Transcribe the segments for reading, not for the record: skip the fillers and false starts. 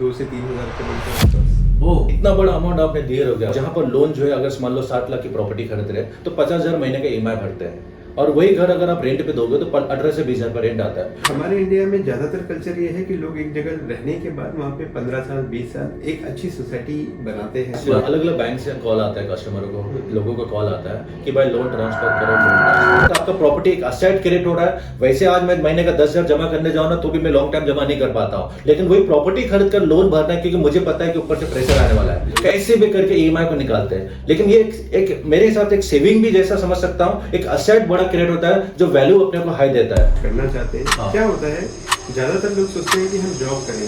2 से 3 हज़ार के बोलते हैं आसपास। वो इतना बड़ा अमाउंट आपने दिए हो गया, जहाँ पर लोन जो है अगर मान लो 60 लाख की प्रॉपर्टी खरीद रहे हैं तो 50,000 महीने का ईएमआई भरते हैं, और वही घर अगर आप रेंट पे दोगे तो 18 से 20,000 का रेंट आता है। हमारे इंडिया में ज़्यादातर कल्चर ये है कि लोग एक जगह रहने के बाद वहाँ पे 15 साल 20 साल एक अच्छी सोसाइटी बनाते हैं। अलग अलग बैंक से कॉल आता है कस्टमरों को, लोगों को कॉल आता है कि भाई लोन ट्रांसफर करो, लोन ट्रांसफर। तो आपका प्रॉपर्टी एक असेट क्रिएट हो रहा है। वैसे आज मैं महीने का 10,000 जमा करने जाऊँ ना तो भी मैं लॉन्ग टाइम जमा नहीं कर पाता हूँ, लेकिन वही प्रॉपर्टी खरीद कर लोन भरना है क्योंकि मुझे पता है कि ऊपर से प्रेशर आने वाला है, कैसे भी करके ईएमआई को निकालते हैं। लेकिन ये एक मेरे हिसाब से एक सेविंग भी जैसा समझ सकता हूँ, एक असेट बड़ा क्रिएट होता है जो वैल्यू अपने को हाई देता है। करना चाहते हैं। हाँ। क्या होता है, ज़्यादातर लोग सोचते हैं कि हम जॉब करेंगे,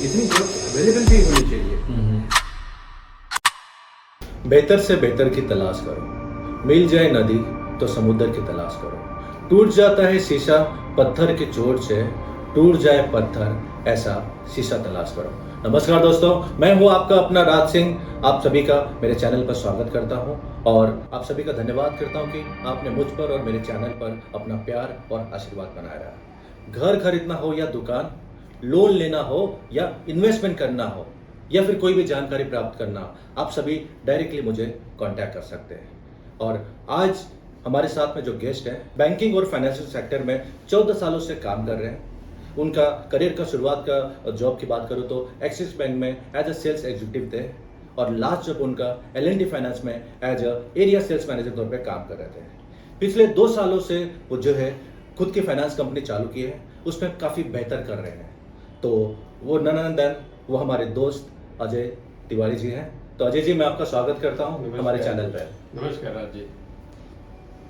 इतनी जॉब अवेलेबल भी होनी चाहिए। बेहतर से बेहतर की तलाश करो, मिल जाए नदी तो समुद्र की तलाश करो। टूट जाता है शीशा पत्थर की चोट से, टूट जाए पत्थर ऐसा शीशा तलाश करो। नमस्कार दोस्तों, मैं हूं आपका अपना राज सिंह। आप सभी का मेरे चैनल पर स्वागत करता हूं और आप सभी का धन्यवाद करता हूं कि आपने मुझ पर और मेरे चैनल पर अपना प्यार और आशीर्वाद बनाया रहा। घर खरीदना हो या दुकान, लोन लेना हो या इन्वेस्टमेंट करना हो या फिर कोई भी जानकारी प्राप्त करना, आप सभी डायरेक्टली मुझे कांटेक्ट कर सकते हैं। और आज हमारे साथ में जो गेस्ट है, बैंकिंग और फाइनेंशियल सेक्टर में 14 सालों से काम कर रहे हैं। उनका करियर का शुरुआत का जॉब की बात करूँ तो एक्सिस बैंक में एज अ सेल्स एग्जीक्यूटिव थे, और लास्ट जॉब उनका L&T फाइनेंस में as a area sales manager तौर पे काम कर रहे थे। पिछले 2 सालों से वो जो है खुद की फाइनेंस कंपनी चालू की है, उसमें काफ़ी बेहतर कर रहे हैं। तो वो ननंदन वो हमारे दोस्त अजय तिवारी जी हैं। तो अजय जी, मैं आपका स्वागत करता हूँ हमारे चैनल पर। नमस्कार राज जी।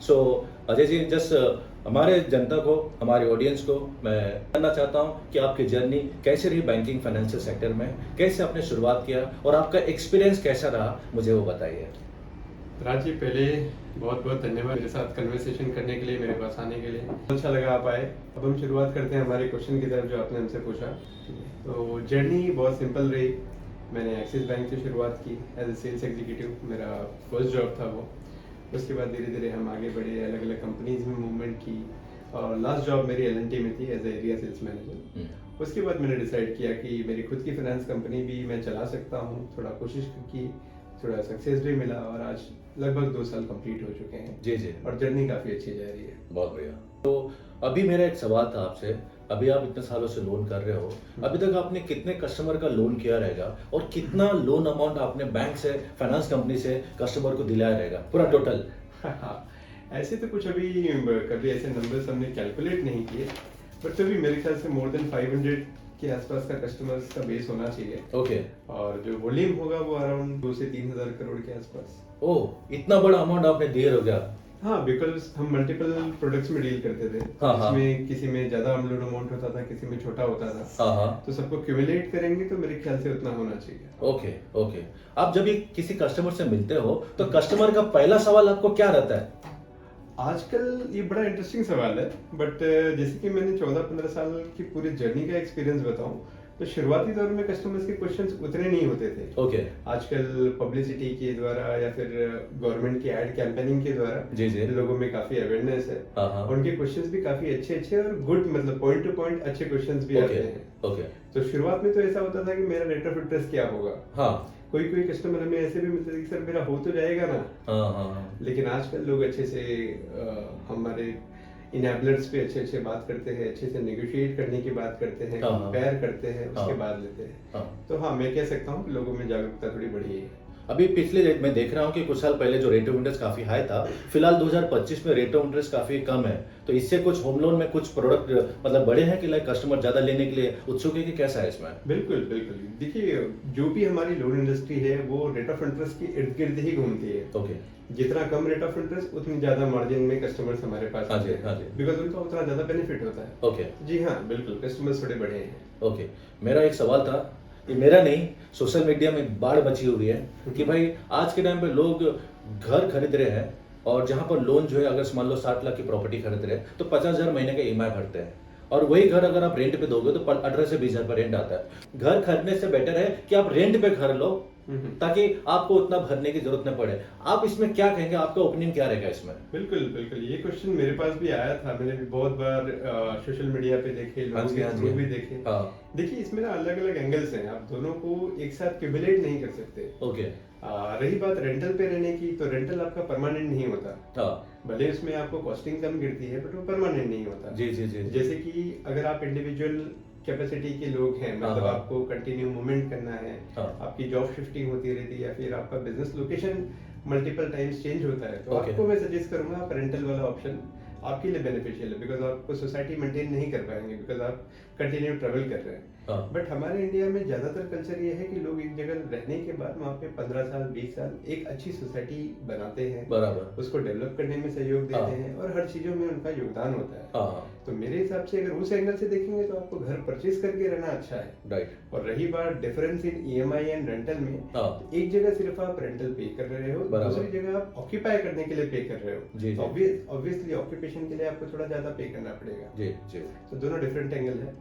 सो अजय जी, जस्ट हमारे जनता को, हमारे ऑडियंस को मैं जानना चाहता हूँ कि आपकी जर्नी कैसे रही बैंकिंग फाइनेंशियल सेक्टर में, कैसे आपने शुरुआत किया और आपका एक्सपीरियंस कैसा रहा, मुझे वो बताइए। राज जी, पहले बहुत बहुत धन्यवाद मेरे साथ कन्वर्सेशन करने के लिए, मेरे पास आने के लिए। अच्छा लगा आप आए। अब हम शुरुआत करते हैं हमारे क्वेश्चन की तरफ जो आपने हमसे पूछा। तो जर्नी बहुत सिंपल रही। मैंने एक्सिस बैंक से शुरुआत की एज ए सेल्स एग्जीक्यूटिव, मेरा फर्स्ट जॉब था वो। उसके बाद धीरे धीरे हम आगे बढ़े, अलग अलग कंपनीज में मूवमेंट की, और लास्ट जॉब मेरी L&T में थी as a area sales manager. उसके बाद मैंने डिसाइड किया कि मेरी खुद की फाइनेंस कंपनी भी मैं चला सकता हूँ। थोड़ा कोशिश की, थोड़ा सक्सेस भी मिला, और आज लगभग 2 साल कंप्लीट हो चुके हैं। जी जी, और जर्नी काफ़ी अच्छी जा रही है। बहुत बढ़िया। तो अभी मेरा एक सवाल था आपसे, अभी आप इतने सालों से लोन कर रहे हो, अभी तक आपने कितने कस्टमर का लोन किया रहेगा और कितना लोन अमाउंट आपने बैंक से, फाइनेंस कंपनी से कस्टमर को दिलाया रहेगा, पूरा टोटल? ऐसे तो कुछ अभी कभी ऐसे नंबर्स हमने कैलकुलेट नहीं किए, बट तो भी मेरे ख्याल से मोर देन 500 के आसपास का कस्टमर्स का बेस होना चाहिए। ओके। और जो वॉल्यूम होगा वो अराउंड 2 से 3 हज़ार करोड़ के आसपास। ओह, इतना बड़ा अमाउंट आपने दिए हो गया? हाँ, बिकॉज हम मल्टीपल प्रोडक्ट्स में डील करते थे। हाँ, हाँ। इसमें किसी में ज्यादा लोन अमाउंट होता था, किसी में छोटा होता था। हाँ हाँ। तो सबको क्यूमुलेट करेंगे तो मेरे ख्याल से उतना होना चाहिए। Okay okay. आप जब भी किसी कस्टमर से मिलते हो तो कस्टमर का पहला सवाल आपको क्या रहता है? आजकल ये बड़ा इंटरेस्टिंग सवाल है, बट जैसे कि मैंने 14-15 साल की पूरी जर्नी का एक्सपीरियंस बताऊं, तो शुरुआती दौर में कस्टमर्स के क्वेश्चंस उतने नहीं होते थे। ओके। आजकल पब्लिसिटी के द्वारा या फिर गवर्नमेंट की एड कैंपेनिंग के द्वारा जी जी। लोगों में काफी अवेयरनेस है। हाँ हाँ। उनके क्वेश्चंस भी काफी अच्छे अच्छे और गुड, मतलब पॉइंट टू पॉइंट अच्छे क्वेश्चंस भी आते हैं। ओके। तो शुरुआत में तो ऐसा होता था कि मेरा रेट ऑफ इंटरेस्ट क्या होगा। हाँ कोई कोई कस्टमर हमें ऐसे भी मिलते थे कि सर मेरा हो तो जाएगा ना। हाँ हाँ। लेकिन आजकल लोग अच्छे से हमारे इनेबलर्स पे अच्छे अच्छे बात करते हैं, अच्छे से नेगोशिएट करने की बात करते हैं, हाँ, हाँ। कंपेयर करते हैं, उसके हाँ। बाद लेते हैं। हाँ। तो हाँ, मैं कह सकता हूँ कि लोगों में जागरूकता थोड़ी बढ़ी है। अभी पिछले रेट मैं देख रहा हूँ कि कुछ साल पहले जो रेट ऑफ इंटरेस्ट काफी हाई था, फिलहाल 2025 में रेट ऑफ इंटरेस्ट काफी कम है। तो इससे कुछ होम लोन में कुछ प्रोडक्ट मतलब बड़े हैं कि लाइक कस्टमर ज्यादा लेने के लिए उत्सुक है कि कैसा है इसमें? बिल्कुल बिल्कुल। देखिए, जो भी हमारी लोन इंडस्ट्री है वो रेट ऑफ इंटरेस्ट के इर्द गिर्द ही घूमती है। ओके। जितना कम रेट ऑफ इंटरेस्ट उतनी ज्यादा मार्जिन में कस्टमर्स हमारे पास हाँ आते जी, हैं। हाँ जी। बिकॉज उनका उतना ज्यादा बेनिफिट होता है। ओके। जी हाँ, बिल्कुल, कस्टमर्स थोड़े बड़े हैं। ओके। मेरा एक सवाल था, ये मेरा नहीं, सोशल मीडिया में बाढ़ मची हुई है कि भाई आज के टाइम पे लोग घर खरीद रहे हैं, और जहां पर लोन जो है अगर मान लो 60 लाख की प्रॉपर्टी खरीद रहे हैं तो 50,000 महीने का ईएमआई भरते हैं, और वही घर अगर आप रेंट पे दोगे तो 18 से 20,000 का रेंट आता है। घर खरीदने से बेटर है कि आप रेंट पे घर लो, ताकि आपको उतना भरने की जरूरत न पड़े। आप इसमें क्या कहेंगे, आपका ओपिनियन क्या रहेगा इसमें? बिल्कुल बिल्कुल, ये क्वेश्चन मेरे पास भी आया था। मैंने भी बहुत बार सोशल मीडिया पे देखे, लोगों के थ्रू भी देखे। देखिए, इसमें ना अलग अलग एंगल्स हैं, आप दोनों को एक साथ क्यूमुलेट नहीं कर सकते। ओके। रही बात रेंटल पे रहने की, तो रेंटल आपका परमानेंट नहीं होता। भले उसमें आपको कॉस्टिंग कम गिरती है, बट वो परमानेंट नहीं होता। जी जी जी। जैसे कि अगर आप इंडिविजुअल कैपेसिटी के लोग हैं, मतलब आपको कंटिन्यू मूवमेंट करना है, आपकी जॉब शिफ्टिंग होती रहती है, या फिर आपका business location multiple times change होता है, तो आपको मैं सजेस्ट करूंगा आप रेंटल वाला ऑप्शन आपके लिए बेनिफिशियल है। बिकॉज आपको सोसाइटी मेंटेन नहीं कर पाएंगे, बिकॉज आप कंटिन्यू ट्रेवल कर रहे हैं। बट हमारे इंडिया में ज्यादातर कल्चर ये है कि लोग एक जगह रहने के बाद वहाँ पे 15 साल 20 साल एक अच्छी सोसाइटी बनाते हैं, बराबर, उसको डेवलप करने में सहयोग देते हैं, और हर चीजों में उनका योगदान होता है। तो मेरे हिसाब से अगर उस एंगल से देखेंगे तो आपको घर परचेज करके रहना अच्छा है। राइट। और रही बात difference in EMI and rental में, एक जगह सिर्फ आप रेंटल पे कर रहे हो, दूसरी जगह आप ऑक्यूपाई करने के लिए पे कर रहे हो। ऑब्वियसली ऑक्यूपेशन के लिए आपको थोड़ा ज्यादा पे करना पड़ेगा। जी जी। तो दोनों डिफरेंट एंगल है।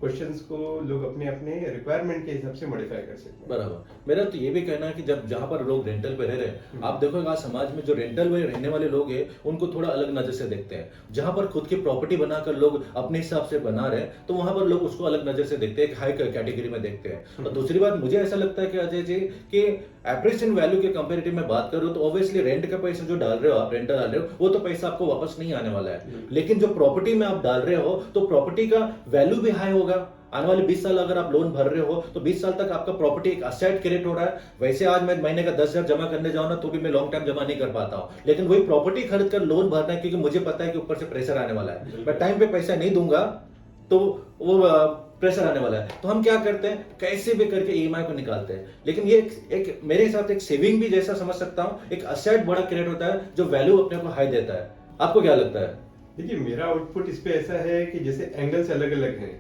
क्वेश्चंस को लोग अपने अपने रिक्वायरमेंट के हिसाब से मॉडिफाई कर सकते हैं। बराबर। मेरा तो ये भी कहना है कि जब जहाँ पर लोग रेंटल पे रह रहे हैं, आप देखोगे आज समाज में जो रेंटल में रहने वाले लोग हैं उनको थोड़ा अलग नजर से देखते हैं। जहाँ पर खुद की प्रॉपर्टी बनाकर लोग अपने हिसाब से बना रहे हैं, तो वहां पर लोग उसको अलग नजर से देखते हैं, हाई कैटेगरी में देखते हैं। और दूसरी बात मुझे ऐसा लगता है कि अजय जी कि एप्रिसिएशन वैल्यू के कंपैरेटिव में बात करूं तो ऑब्वियसली रेंट का पैसा जो डाल रहे हो आप, रेंट डाल रहे हो, वो तो पैसा आपको वापस नहीं आने वाला है। लेकिन जो प्रॉपर्टी में आप डाल रहे हो तो प्रॉपर्टी का वैल्यू भी हाई होगा। आने वाले 20 साल अगर आप लोन भर रहे हो तो 20 साल तक आपका प्रॉपर्टी एक असेट क्रिएट हो रहा है। वैसे आज मैं महीने का 10,000 जमा करने जाऊं ना तो भी मैं लॉन्ग टाइम जमा नहीं कर पाता हूं, लेकिन वही प्रॉपर्टी खरीद कर लोन भरना है, क्योंकि मुझे पता है कि ऊपर से प्रेशर आने वाला है। मैं टाइम पे पैसा नहीं दूंगा तो वो प्रेशर आने वाला है। तो हम क्या करते हैं, कैसे भी करके ईएमआई को निकालते हैं। लेकिन ये एक मेरे हिसाब से एक सेविंग भी जैसा समझ सकता हूं, एक असेट बड़ा क्रिएट होता है जो वैल्यू अपने को हाई देता है। आपको क्या लगता है? देखिए, मेरा आउटपुट इस पे ऐसा है कि जैसे एंगल्स अलग अलग हैं।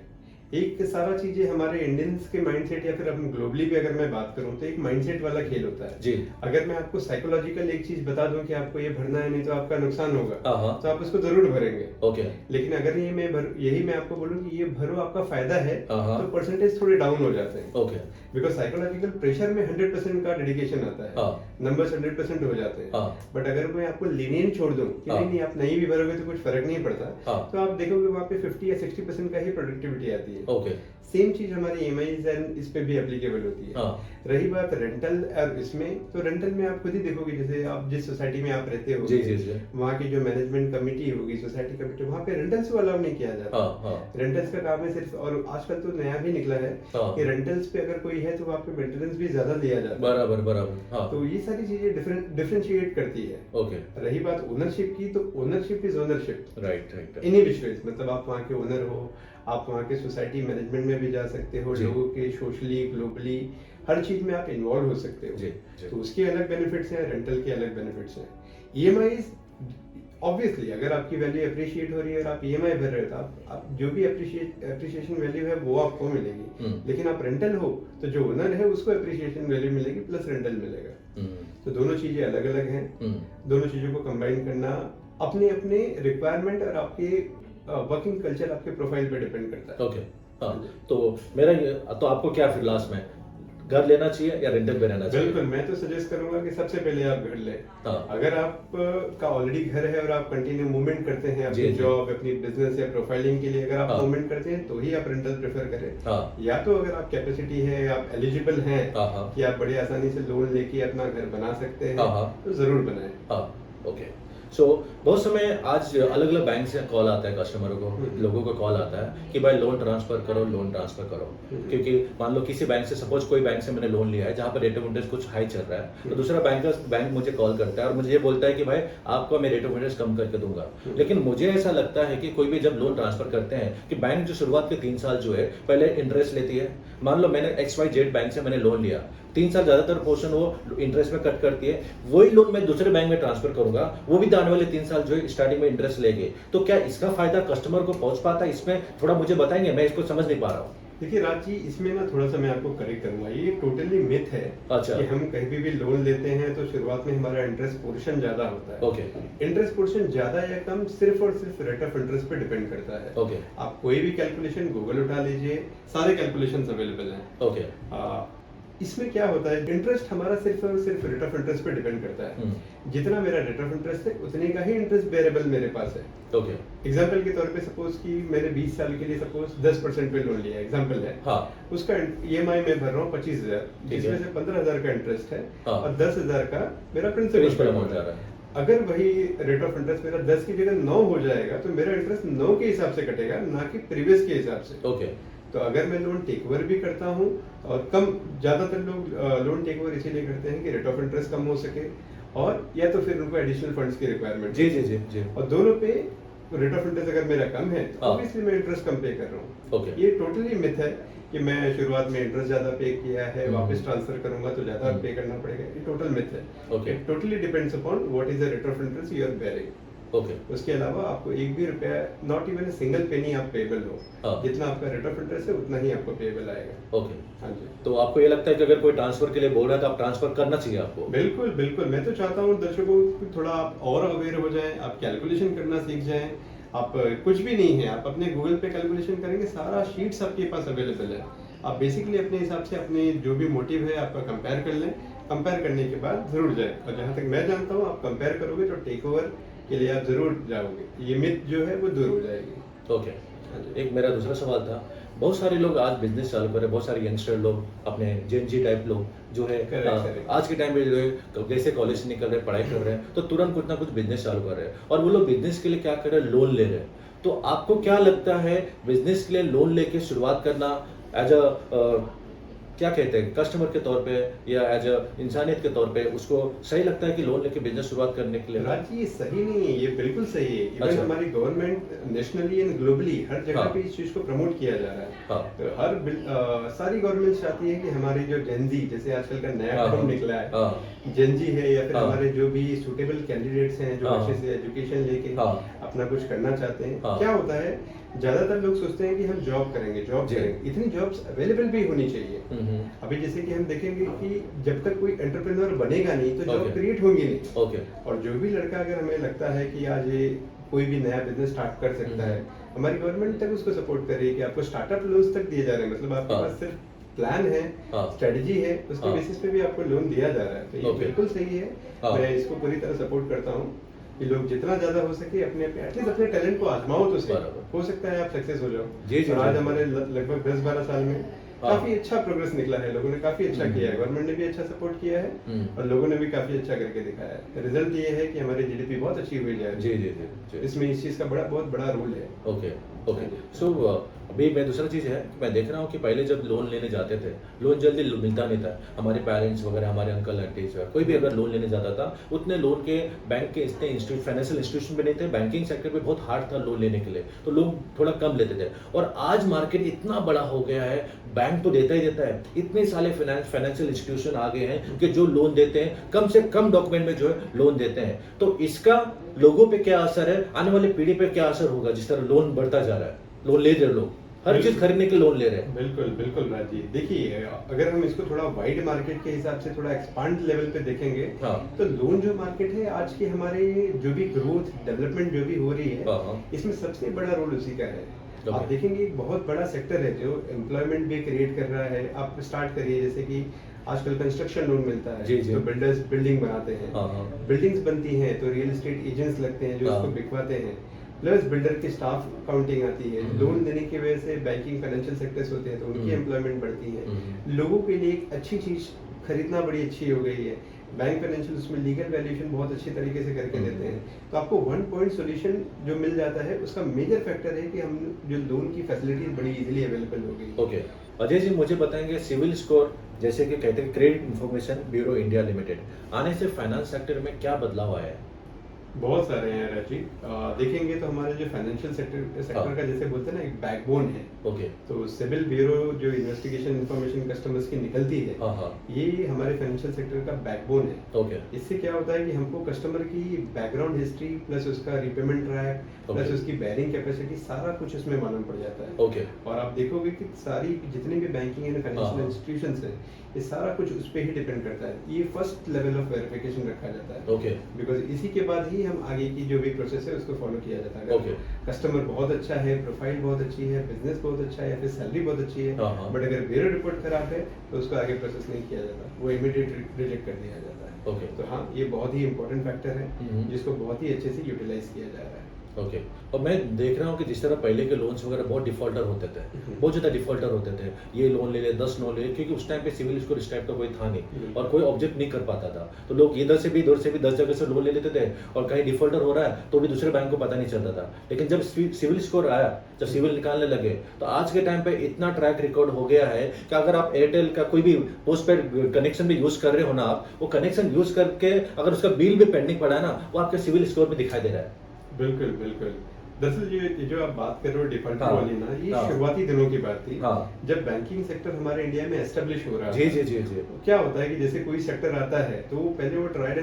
एक सारा चीजें हमारे इंडियंस के माइंडसेट, या फिर अपने ग्लोबली भी अगर मैं बात करूं तो एक माइंडसेट वाला खेल होता है जी। अगर मैं आपको साइकोलॉजिकल एक चीज बता दूं कि आपको ये भरना है, नहीं तो आपका नुकसान होगा, तो आप उसको जरूर भरेंगे। ओके। लेकिन अगर यही मैं आपको बोलूं कि ये भरो, आपका फायदा है, तो परसेंटेज थोड़े डाउन हो जाते हैं। ओके। बिकॉज साइकोलॉजिकल प्रेशर में 100% का डेडिकेशन आता है, नंबर्स 100% हो जाते हैं। बट अगर मैं आपको लीनियंट छोड़ दूं कि नहीं आप नहीं भी भरोगे तो कुछ फर्क नहीं पड़ता, तो आप देखोगे वहाँ पे 50 या 60% का ही प्रोडक्टिविटी आती है। ओके। सेम चीज हमारी ईएमआईज एंड इस पे भी एप्लीकेबल होती है। रही बात रेंटल और इसमें, तो रेंटल में आप खुद ही देखोगे, जैसे आप जिस सोसाइटी में आप रहते हो, वहाँ की जो मैनेजमेंट कमेटी होगी, सोसाइटी कमेटी, वहाँ पे रेंटल्स को अलाउ नहीं किया जाता। रेंटल्स का काम है सिर्फ, और आजकल तो नया भी निकला है कि रेंटल्स पे अगर कोई है तो वहाँ पे मेंटेनेंस भी ज्यादा लिया जाता है। बराबर बराबर। तो ये सारी चीजें डिफरेंशिएट करती है। ओके। रही बात ओनरशिप की, तो ownership is ownership. Right right. Any which ways, मतलब आप वहाँ के ओनर हो, आप वहाँ के सोसाइटी मैनेजमेंट में भी जा सकते हो, लोगों के सोशली ग्लोबली हर चीज में आप इन्वॉल्व हो सकते हो। जी। तो उसके अलग बेनिफिट्स हैं, रेंटल के अलग बेनिफिट्स हैं। ईएमआई ऑब्वियसली अगर आपकी वैल्यू अप्रिशिएट हो रही है और आप ईएमआई भर रहे हो, तो आप जो भी अप्रिशिएशन वैल्यू है वो आपको मिलेगी। लेकिन आप रेंटल हो तो जो ओनर है उसको अप्रिशिएशन वैल्यू मिलेगी प्लस रेंटल मिलेगा। तो दोनों चीजें अलग अलग हैं। दोनों चीजों को कंबाइन करना अपने अपने रिक्वायरमेंट और आपके वर्किंग कल्चर, आपके प्रोफाइल पे डिपेंड करता है। ओके। तो मेरा तो आपको क्या फिर लास्ट में घर लेना चाहिए या रेंटल पे रहना चाहिए? बिल्कुल, मैं तो सजेस्ट करूंगा कि सबसे पहले आप घर लें। अगर आप का ऑलरेडी घर है और आप कंटिन्यू मूवमेंट करते हैं अपनी जॉब, अपनी बिजनेस या प्रोफाइलिंग के लिए, अगर आप मूवमेंट करते हैं तो ही आप रेंटल प्रेफर करें। या तो अगर आप कैपेसिटी है, आप एलिजिबल हैं कि आप बड़े आसानी से लोन लेके अपना घर बना सकते हैं, तो जरूर बनाएं। ओके। सो बहुत समय आज अलग अलग बैंक से कॉल आता है कस्टमरों को, लोगों को कॉल आता है कि भाई लोन ट्रांसफर करो, लोन ट्रांसफर करो। क्योंकि मान लो किसी बैंक से, सपोज कोई बैंक से मैंने लोन लिया है जहाँ पर रेट ऑफ इंटरेस्ट कुछ हाई चल रहा है, तो दूसरा बैंक मुझे कॉल करता है और मुझे ये बोलता है कि भाई आपको मैं रेट ऑफ इंटरेस्ट कम करके दूंगा। लेकिन मुझे ऐसा लगता है कि कोई भी जब लोन ट्रांसफर करते हैं कि बैंक जो शुरुआत के 3 साल जो है पहले इंटरेस्ट लेती है। मान लो मैंने XYZ बैंक से मैंने लोन लिया, 3 साल ज्यादातर पोर्शन वो इंटरेस्ट में कट करती है। वही लोन मैं दूसरे बैंक में ट्रांसफर करूंगा, वो भी आने वाले 3 साल जो है स्टार्टिंग में इंटरेस्ट लेंगे। तो क्या इसका फायदा कस्टमर को पहुंच पाता है? इसमें थोड़ा मुझे बताएंगे, मैं इसको समझ नहीं पा रहा हूँ। देखिए राज जी, इसमें ना थोड़ा सा मैं आपको करेक्ट करूंगा, ये टोटली मिथ है। अच्छा। कि हम कहीं भी लोन लेते हैं तो शुरुआत में हमारा इंटरेस्ट पोर्शन ज्यादा होता है। ओके। इंटरेस्ट पोर्शन ज्यादा या कम सिर्फ और सिर्फ रेट ऑफ इंटरेस्ट पे डिपेंड करता है। ओके। आप कोई भी कैलकुलेशन गूगल उठा लीजिए, सारे कैलकुलेशंस अवेलेबल हैं। ओके। इसमें क्या होता है, इंटरेस्ट हमारा सिर्फ और सिर्फ रेट ऑफ इंटरेस्ट पे डिपेंड करता है। जितना मेरा रेट ऑफ इंटरेस्ट है उतने का ही इंटरेस्ट वेरिएबल मेरे पास है। ओके। एग्जाम्पल के तौर पे सपोज कि मैंने 20 साल के लिए सपोज 10% पे लोन लिया, एग्जाम्पल है। हाँ। उसका EMI मैं भर रहा हूँ 25,000, जिसमें से 15,000 का इंटरेस्ट है हाँ। और 10,000 का मेरा प्रिंसिपल अमाउंट जा रहा है। अगर वही रेट ऑफ इंटरेस्ट मेरा 10 की जगह 9 हो जाएगा तो मेरा इंटरेस्ट 9 के हिसाब से कटेगा, ना कि प्रीवियस के हिसाब से। ओके। तो अगर मैं लोन टेक ओवर भी करता हूँ, और ज्यादातर लोग लोन टेक ओवर इसीलिए करते हैं कि रेट ऑफ इंटरेस्ट कम हो सके, और या तो फिर उनको एडिशनल फंड्स की रिक्वायरमेंट। जी जी जी जी। और दोनों पे रेट ऑफ इंटरेस्ट अगर मेरा कम है तो हाँ। ऑब्वियसली मैं इंटरेस्ट कम पे कर रहा हूँ। ओके। ये टोटली मिथ है कि मैं शुरुआत में इंटरेस्ट ज्यादा पे किया है, वापस ट्रांसफर करूंगा तो ज्यादा पे करना पड़ेगा, ये टोटल मिथ है। Okay. Totally depends upon what is the rate of interest you are bearing. Okay. उसके अलावा आपको एक भी रुपया, नॉट इवन सिंगल पेनी आप पेबल हो, हाँ। जितना आपका रेट ऑफ इंटरेस्ट है उतना ही आपको पेबल आएगा। ओके। हाँ जी। तो आपको ये लगता है कि अगर कोई ट्रांसफर के लिए बोल रहा है तो आप ट्रांसफर करना चाहिए आपको? बिल्कुल बिल्कुल, मैं तो चाहता हूँ दर्शकों को थोड़ा आप और अवेयर हो जाएं, आप कैलकुलेशन करना सीख जाएं। आप कुछ भी नहीं है, आप अपने गूगल पे कैलकुलेशन करेंगे, सारा शीट्स आपके पास अवेलेबल है। आप बेसिकली अपने हिसाब से अपने जो भी मोटिव है आपका कंपेयर कर लें, कंपेयर करने के बाद जरूर जाए। और जहाँ तक मैं जानता हूँ आप कंपेयर करोगे तो टेक ओवर के लिए आप जरूर जाओगे, ये मिथ जो है वो दूर हो जाएगी। ओके। एक मेरा दूसरा सवाल था, बहुत सारे लोग आज बिजनेस चालू कर रहे हैं, बहुत सारे यंगस्टर लोग, अपने जेनजी टाइप लोग जो है Correct. आज के टाइम पे जो है जैसे कॉलेज से निकल रहे हैं, पढ़ाई कर रहे हैं, तो तुरंत कुछ ना कुछ बिजनेस चालू कर रहे हैं, और वो लोग बिजनेस के लिए क्या कर रहे हैं, लोन ले रहे हैं। तो आपको क्या लगता है, बिजनेस के लिए लोन लेके शुरुआत करना एज अ क्या कहते हैं, कस्टमर के तौर पे या एज अ इंसानियत के तौर पे उसको सही लगता है कि लोन लेके बिजनेस शुरुआत करने के लिए? राज जी, ये सही नहीं है, ये बिल्कुल सही है। इवन अच्छा। हमारी गवर्नमेंट नेशनली एंड ग्लोबली हर जगह हाँ। पे इस चीज को प्रमोट किया जा रहा है। हाँ। तो सारी गवर्नमेंट चाहती है कि हमारी जो जेनजी, जैसे आजकल का नया हाँ। टर्म निकला है, हाँ। जेनजी है, या फिर हाँ। हमारे जो भी सुटेबल कैंडिडेट्स हैं जो हाँ। अच्छे से एजुकेशन लेके हाँ। अपना कुछ करना चाहते हैं, हाँ। क्या होता है, ज्यादातर लोग सोचते हैं कि हम जॉब करेंगे, जॉब जी। करेंगे। इतनी जॉब्स अवेलेबल भी होनी चाहिए। हम्म। अभी जैसे कि हम देखेंगे कि जब तक कोई एंटरप्रेन्योर बनेगा नहीं तो जॉब Okay. क्रिएट होंगी नहीं। ओके। और जो भी लड़का अगर हमें लगता है कि आज ये कोई भी नया बिजनेस स्टार्ट कर सकता है, हमारी गवर्नमेंट तक उसको सपोर्ट कर रही है कि आपको स्टार्टअप लोन्स तक दिए जा रहे हैं। मतलब आपके हाँ। पास सिर्फ प्लान है, हाँ। स्ट्रेटजी है, उसके हाँ। बेसिस पे भी आपको लोन दिया जा रहा है। तो ये Okay. बिल्कुल सही है। हाँ। मैं इसको पूरी तरह सपोर्ट करता हूँ कि लोग जितना ज्यादा हो सके अपने एटलीस्ट अपने टैलेंट को आजमाओ तो सही, बराबर। हो सकता है आप सक्सेस हो जाओ। जी, जी, और आज जी। हमारे लगभग 10-12 साल में हाँ। काफी अच्छा प्रोग्रेस निकला है, लोगों ने काफी अच्छा किया है, गवर्नमेंट ने भी अच्छा सपोर्ट किया है और लोगों ने भी काफी अच्छा करके दिखाया है। रिजल्ट ये है कि हमारी जीडीपी बहुत अच्छी हुई जा रही जी है। जी जी जी। इसमें इस चीज का बहुत बड़ा रोल है। Okay okay. सो अभी मैं दूसरा चीज़ है कि मैं देख रहा हूँ कि पहले जब लोन लेने जाते थे, लोन जल्दी मिलता नहीं था। हमारे पेरेंट्स वगैरह, हमारे अंकल आंटीज, कोई भी अगर लोन लेने जाता था, उतने लोन के बैंक के इतने फाइनेंशियल इंस्टीट्यूशन भी नहीं थे, बैंकिंग सेक्टर पे बहुत हार्ड था लोन लेने के लिए, तो लोग थोड़ा कम लेते थे। और आज मार्केट इतना बड़ा हो गया है, बैंक तो देता ही देता है, इतने सारे फाइनेंशियल इंस्टीट्यूशन आ गए हैं कि जो लोन देते हैं कम से कम डॉक्यूमेंट में जो है लोन देते हैं। तो इसका लोगों पे क्या असर है, आने वाली पीढ़ी पे क्या असर होगा जिस तरह लोन बढ़ता जा रहा है, लोन ले रहे लोग, हर चीज खरीदने के लोन ले रहे हैं? बिल्कुल बिल्कुल राज जी, देखिए अगर हम इसको थोड़ा वाइड मार्केट के हिसाब से थोड़ा एक्सपांड लेवल पे देखेंगे, हाँ। तो लोन जो मार्केट है आज की हमारे जो भी ग्रोथ डेवलपमेंट जो भी हो रही है, हाँ। इसमें सबसे बड़ा रोल उसी का है। Okay. आप देखेंगे एक बहुत बड़ा सेक्टर है जो एम्प्लॉयमेंट भी क्रिएट कर रहा है। आप स्टार्ट करिए, जैसे कि आजकल कंस्ट्रक्शन लोन मिलता है, जी, जी। तो बिल्डर्स बिल्डिंग बनाते हैं, हाँ। बिल्डिंग्स बनती हैं तो रियल एस्टेट एजेंट्स लगते हैं जो हाँ। उसको बिकवाते हैं, प्लस बिल्डर की स्टाफ काउंटिंग आती है। लोन देने की वजह से बैंकिंग फाइनेंशियल सेक्टर्स होते हैं तो उनकी एम्प्लॉयमेंट बढ़ती है। लोगों के लिए एक अच्छी चीज खरीदना बड़ी अच्छी हो गई है। बैंक फाइनेंशियल उसमें लीगल वैल्यूएशन बहुत अच्छी तरीके से करके देते हैं, तो आपको वन पॉइंट सॉल्यूशन जो मिल जाता है। उसका मेजर फैक्टर है कि हम जो लोन की फैसिलिटीज बड़ी इजीली अवेलेबल हो गई। ओके। अजय जी, मुझे बताएंगे सिविल स्कोर, जैसे कि कहते हैं credit information bureau India limited, आने से फाइनेंस सेक्टर में क्या बदलाव आया है? बहुत सारे हैं राजी। देखेंगे तो हमारे जो फाइनेंशियल सेक्टर का जैसे बोलते हैं ना, एक बैकबोन है। ओके। तो सिविल ब्यूरो जो इन्वेस्टिगेशन इंफॉर्मेशन कस्टमर्स की निकलती है, हाँ। ये हमारे फाइनेंशियल सेक्टर का बैकबोन है। ओके। इससे क्या होता है कि हमको कस्टमर की बैकग्राउंड हिस्ट्री प्लस उसका रिपेमेंट ट्रैक प्लस Okay. उसकी बैरिंग कैपेसिटी सारा कुछ उसमें मालूम पड़ जाता है। ओके। और आप देखोगे कि सारी जितनी भी बैंकिंग एंड फाइनेंशियल हाँ। इंस्टीट्यूशंस है, ये सारा कुछ उस पे ही डिपेंड करता है। ये फर्स्ट लेवल ऑफ वेरिफिकेशन रखा जाता है, ओके। बिकॉज इसी के बाद ही हम आगे की जो भी प्रोसेस है उसको फॉलो किया जाता है। Okay. कस्टमर बहुत अच्छा है, प्रोफाइल बहुत अच्छी है, बिजनेस बहुत अच्छा है या फिर सैलरी बहुत अच्छी है, हाँ, हाँ। बट अगर ब्यूरो रिपोर्ट खराब है तो उसको आगे प्रोसेस नहीं किया जाता, वो इमीडिएट रिजेक्ट कर दिया जाता है। Okay. तो हाँ, ये बहुत ही इंपॉर्टेंट फैक्टर है जिसको बहुत ही अच्छे से यूटिलाइज किया जा रहा है। ओके। और मैं देख रहा हूँ कि जिस तरह पहले के लोन्स वगैरह बहुत डिफॉल्टर होते थे, बहुत ज़्यादा डिफॉल्टर होते थे, ये लोन ले ले 10 लोन ले ले, क्योंकि उस टाइम पे सिविल स्कोर इस टाइप का कोई था नहीं और कोई ऑब्जेक्ट नहीं कर पाता था, तो लोग इधर से भी 10 जगह से लोन ले लेते थे और कहीं डिफॉल्टर हो रहा है तो भी दूसरे बैंक को पता नहीं चलता था। लेकिन जब सिविल स्कोर आया, जब सिविल निकालने लगे, तो आज के टाइम पे इतना ट्रैक रिकॉर्ड हो गया है कि अगर आप एयरटेल का कोई भी पोस्ट पेड कनेक्शन भी यूज कर रहे हो ना, आप वो कनेक्शन यूज करके अगर उसका बिल भी पेंडिंग पड़ा है ना, वो आपके सिविल स्कोर में दिखाई दे रहा है। बिल्कुल बिल्कुल। दरअसल ये जो आप बात कर रहे हो डिफॉल्टर हाँ, वाली ना, ये हाँ, दिनों की बात थी, हाँ, जब बैंकिंग सेक्टर हमारे इंडिया में एस्टेब्लिश हो रहा जी था। जी जी जी, क्या होता है कि जैसे कोई सेक्टर आता है तो वो पहले वो ट्राइड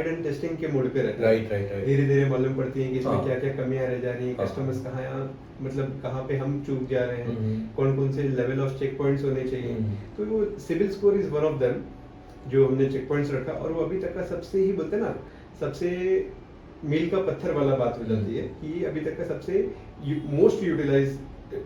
एंड टेस्टिंग के मोड पे रहता है। राइट राइट राइट, धीरे धीरे मालूम पड़ती है कि इसमें हाँ, क्या क्या कमियां रह जा रही हैं, हाँ, कस्टमर्स मतलब कहाँ पे हम चूक जा रहे हैं, हम्म, कौन कौन से लेवल ऑफ चेक पॉइंट्स होने चाहिए। हम्म, तो वो civil score is one of them जो हमने चेक पॉइंट्स रखा, और वो अभी तक का सबसे ही बोलते हैं ना, सबसे मील का पत्थर वाला बात हो जाती है कि अभी तक का सबसे मोस्ट यूटिलाइज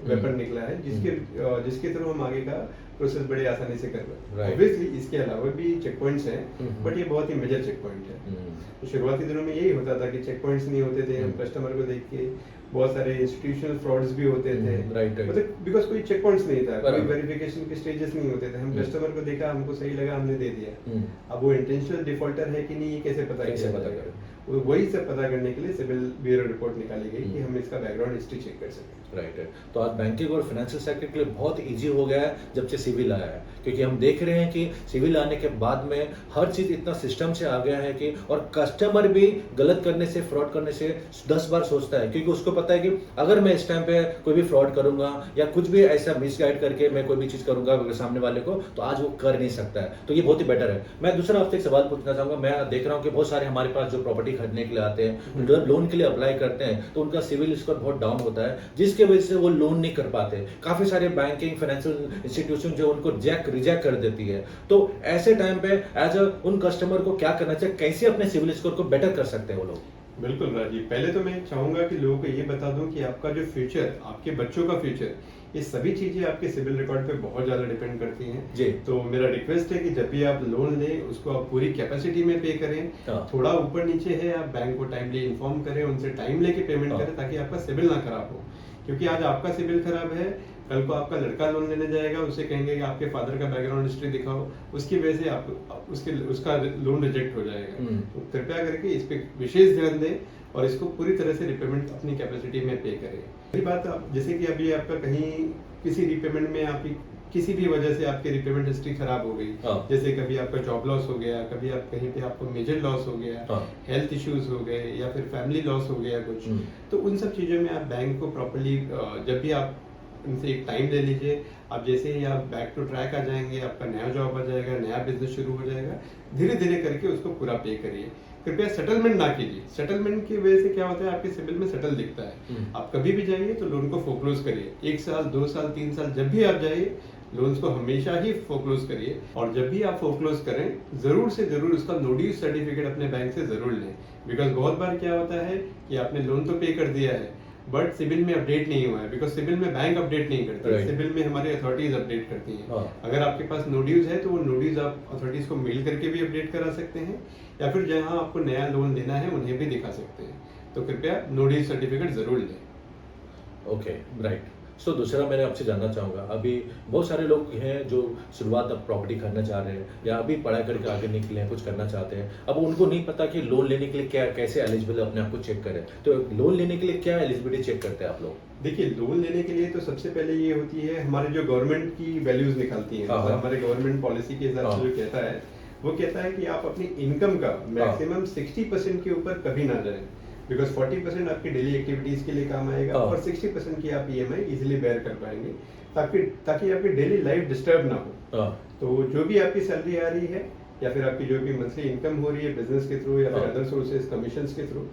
वेपन निकला है, जिसके थ्रू हम आगे का प्रोसेस बड़े आसानी से कर रहे हैं। Right. ऑब्वियसली इसके अलावा भी चेक पॉइंट्स हैं, बट ये बहुत ही मेजर चेक पॉइंट है। तो शुरुआती दिनों में यही होता था कि चेक पॉइंट्स नहीं होते थे, हम कस्टमर को देख के बहुत सारे इंस्टीट्यूशनल फ्रॉड्स भी होते थे, राइट राइट, मतलब बिकॉज कोई चेक पॉइंट्स नहीं था, कोई बराबर। वेरिफिकेशन के स्टेजेस नहीं होते थे, हम हम्म। कस्टमर को देखा, हमको सही लगा, हमने दे दिया। अब वो इंटेंशनल डिफॉल्टर है कि नहीं, ये कैसे पता कैसे किया पता जाएगा? करें? वही सब पता करने के लिए सिविल ब्यूरो रिपोर्ट निकाली गई कि हम इसका बैकग्राउंड हिस्ट्री चेक कर सकें। राइट है। तो आज बैंकिंग और फाइनेंशियल सेक्टर के लिए बहुत इजी हो गया है जब से सिविल आया है, क्योंकि हम देख रहे हैं कि सिविल आने के बाद में हर चीज इतना सिस्टम से आ गया है कि, और कस्टमर भी गलत करने से, फ्रॉड करने से 10 बार सोचता है, क्योंकि उसको पता है कि अगर मैं इस टाइम पे कोई भी फ्रॉड करूंगा या कुछ भी ऐसा मिसगाइड करके मैं कोई भी चीज करूंगा सामने वाले को, तो आज वो कर नहीं सकता है। तो ये बहुत ही बेटर है। मैं दूसरा आपसे एक सवाल पूछना चाहूंगा। मैं देख रहा हूँ कि बहुत सारे हमारे पास जो प्रॉपर्टी खरीदने के लिए आते हैं, जब लोन के लिए अप्लाई करते हैं तो उनका सिविल स्कोर बहुत डाउन होता है, जिसके वजह से वो लोन नहीं कर पाते। काफी सारे बैंकिंग फाइनेंशियल इंस्टीट्यूशन जो उनको रिजेक्ट कर देती है। तो ऐसे टाइम पे एज उन कस्टमर को क्या करना चाहिए, कैसे अपने सिविल स्कोर को बेटर कर सकते हैं वो लोग? बिल्कुल राजीव, पहले तो मैं चाहूंगा कि लोगों को ये बता दूं कि आपका जो फ्यूचर, आपके बच्चों का फ्यूचर, ये सभी चीजें आपके सिविल रिकॉर्ड पे बहुत ज्यादा डिपेंड करती हैं जी। तो मेरा रिक्वेस्ट है कि जब भी आप लोन लें उसको आप पूरी कैपेसिटी में पे करें। हाँ। थोड़ा ऊपर नीचे है, आप बैंक को टाइमली इन्फॉर्म करें, उनसे टाइम लेके पेमेंट हाँ। करें, ताकि आपका सिविल ना खराब हो। क्योंकि आज आपका सिविल खराब है, कल को आपका लड़का लोन लेने जाएगा, उसे कहेंगे कि आपके फादर का बैकग्राउंड हिस्ट्री दिखाओ, उसकी वजह से आप उसका लोन रिजेक्ट हो जाएगा। तो कृपया करके इस पे विशेष ध्यान दें और इसको पूरी तरह से रिपेमेंट अपनी कैपेसिटी में पे करें। ये बात जैसे कि अभी आपका कहीं किसी रिपेमेंट में आपकी किसी भी वजह से आपकी रिपेमेंट हिस्ट्री खराब हो गई, हाँ। जैसे कभी आपका जॉब लॉस हो गया, कभी आप कहीं पे आपको मेजर लॉस हो गया, हाँ। हेल्थ इश्यूज हो गए या फिर फैमिली लॉस हो गया कुछ, तो उन सब चीजों में आप बैंक को प्रॉपर्ली जब भी आप उनसे एक टाइम ले लीजिए। आप जैसे ही आप बैक टू ट्रैक आ जाएंगे, आपका नया जॉब आ जाएगा, नया बिजनेस शुरू हो जाएगा, धीरे धीरे करके उसको पूरा पे करिए। कृपया सेटलमेंट ना कीजिए। सेटलमेंट की वजह से क्या होता है, आपके सिविल में सेटल दिखता है। आप कभी भी जाइए तो लोन को फोक्लोज करिए। 1 साल 2 साल 3 साल जब भी आप जाइए, लोन्स को हमेशा ही फोक्लोज करिए। और जब भी आप फोक्लोज करें, जरूर से जरूर उसका नो ड्यूज सर्टिफिकेट अपने बैंक से जरूर लें। बिकॉज बहुत बार क्या होता है कि आपने लोन तो पे कर दिया है बट सिविल में अपडेट नहीं हुआ है, बिकॉज सिविल में बैंक अपडेट नहीं करती, Right. सिविल में हमारी अथॉरिटीज अपडेट करती हैं। हाँ। अगर आपके पास नो ड्यूज है तो वो नो ड्यूज आप अथॉरिटीज को मेल करके भी अपडेट करा सकते हैं, या फिर जहां आपको नया लोन लेना है उन्हें भी दिखा सकते हैं। तो कृपया नो ड्यूज सर्टिफिकेट जरूर लें। Okay, right. सो दूसरा मैंने आपसे जानना चाहूँगा, अभी बहुत सारे लोग हैं जो शुरुआत अब प्रॉपर्टी करना चाह रहे हैं या अभी पढ़ाई करके आगे निकले हैं, कुछ करना चाहते हैं। अब उनको नहीं पता कि लोन लेने के लिए क्या, कैसे एलिजिबल अपने आप को चेक करें। तो लोन लेने के लिए क्या एलिजिबिलिटी चेक करते हैं आप लोग? देखिए, लोन लेने के लिए तो सबसे पहले ये होती है, हमारे जो गवर्नमेंट की वैल्यूज निकलती हैं, हाँ। मतलब हमारे गवर्नमेंट पॉलिसी के हिसाब से जो कहता है, वो कहता है कि आप अपनी इनकम का मैक्सिमम 60% के ऊपर कभी ना जाएं, बिकॉज 40% आपकी डेली एक्टिविटीज के लिए काम आएगा हाँ। और 60% की आप ईएमआई इजीली बेयर कर पाएंगे, ताकि आपकी डेली लाइफ डिस्टर्ब ना हो। तो जो भी आपकी सैलरी आ रही है या फिर आपकी जो भी मंथली इनकम हो रही है बिजनेस के थ्रू या फिर हाँ। अदर सोर्सेज कमीशंस के थ्रू,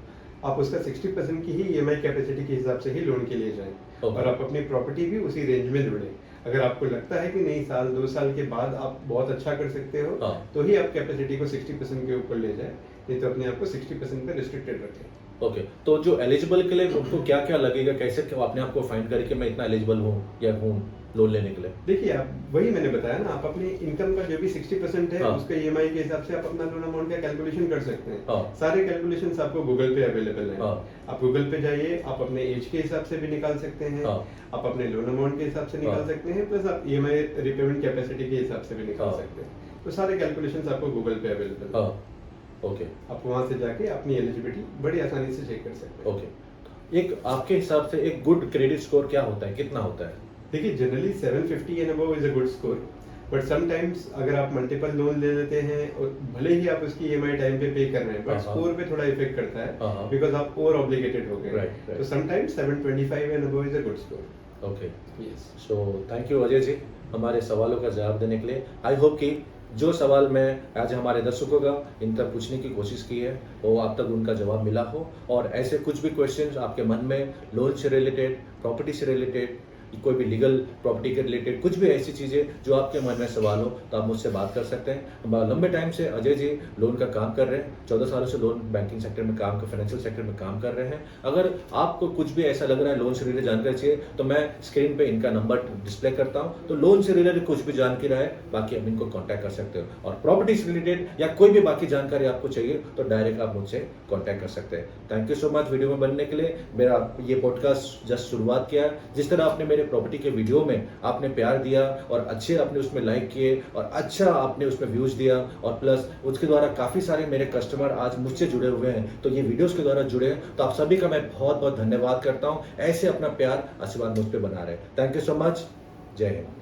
आप उसका 60% की ही ईएमआई कैपेसिटी के हिसाब से ही लोन के लिए जाएं। Okay. और आप अपनी प्रॉपर्टी भी उसी रेंज में जोड़ें। अगर आपको लगता है कि नहीं, साल 2 साल के बाद आप बहुत अच्छा कर सकते हो, हाँ। तो ही आप कैपेसिटी को 60% के ऊपर ले जाएं। नहीं तो अपने आप को 60% पे रिस्ट्रिक्टेड रखें। ओके, तो जो एलिजिबल के लिए उनको क्या क्या लगेगा, कैसे अपने आप को फाइंड करें कि मैं इतना एलिजिबल हूँ या हूँ लोन लेने के लिए? देखिए, आप वही मैंने बताया ना, आप अपनी इनकम का जो भी 60% है हाँ। उसके ईएमआई के हिसाब से आप अपना लोन अमाउंट का कैलकुलेशन कर सकते हैं। हाँ। सारे कैलकुलेशंस आपको गूगल पे अवेलेबल हैं। हाँ। आप गूगल पे जाइए, आप अपने एज के हिसाब से भी निकाल सकते हैं। हाँ। आप अपने लोन अमाउंट के हिसाब से निकाल हाँ। सकते हैं, प्लस आप ईएमआई रिपेमेंट कैपेसिटी के हिसाब से भी निकाल हाँ। सकते हैं। तो सारे कैलकुलेशंस आपको गूगल पे अवेलेबल हैं। हाँ। ओके। आप वहां से जाके अपनी एलिजिबिलिटी बड़ी आसानी से चेक कर सकते हैं। ओके, एक आपके हिसाब से एक गुड क्रेडिट स्कोर क्या होता है, कितना होता है? देखिए, generally 750 and above is a good score, but sometimes अगर आप मल्टीपल लोन ले लेते हैं और भले ही आप उसकी ईएमआई टाइम पे पे कर रहे हैं, बट हाँ। स्कोर पे थोड़ा इफेक्ट करता हाँ। है बिकॉज आप ओवर ऑब्लिगेटेड हो गए। Right, right. तो sometimes 725 and above is a good score. Okay, yes. So thank you Ajay ji हमारे सवालों का जवाब देने के लिए। आई होप कि जो सवाल मैं आज हमारे दर्शकों का इन तक पूछने की कोशिश की है वो आप तक उनका जवाब मिला हो, और ऐसे कुछ भी क्वेश्चंस आपके मन में लोन से रिलेटेड, प्रॉपर्टी से रिलेटेड, कोई भी लीगल प्रॉपर्टी के रिलेटेड कुछ भी ऐसी चीज़ें जो आपके मन में सवाल हो तो आप मुझसे बात कर सकते हैं। हम लंबे टाइम से अजय जी लोन का काम कर रहे हैं, 14 सालों से लोन बैंकिंग सेक्टर में काम कर, फाइनेंशियल सेक्टर में काम कर रहे हैं। अगर आपको कुछ भी ऐसा लग रहा है लोन से रिलेटेड जानकारी चाहिए तो मैं स्क्रीन पे इनका नंबर डिस्प्ले करता हूँ, तो लोन से रिलेटेड कुछ भी जानकारी है बाकी आप इनको कॉन्टैक्ट कर सकते हो, और प्रॉपर्टी से रिलेटेड या कोई भी बाकी जानकारी आपको चाहिए तो डायरेक्ट आप मुझसे कॉन्टैक्ट कर सकते हैं। Thank you so much video में बनने के लिए। मेरा ये पॉडकास्ट जस्ट शुरुआत किया है, जिस तरह आपने मेरे प्रॉपर्टी के वीडियो में आपने प्यार दिया और अच्छे आपने उसमें लाइक किए और अच्छा आपने उसमें व्यूज दिया, और प्लस उसके द्वारा काफी सारे मेरे कस्टमर आज मुझसे जुड़े हुए हैं, तो ये वीडियोस के द्वारा जुड़े हैं, तो आप सभी का मैं बहुत बहुत धन्यवाद करता हूं। ऐसे अपना प्यार आशीर्वाद मुझ पे बना रहे। Thank you so much. जय हिंद।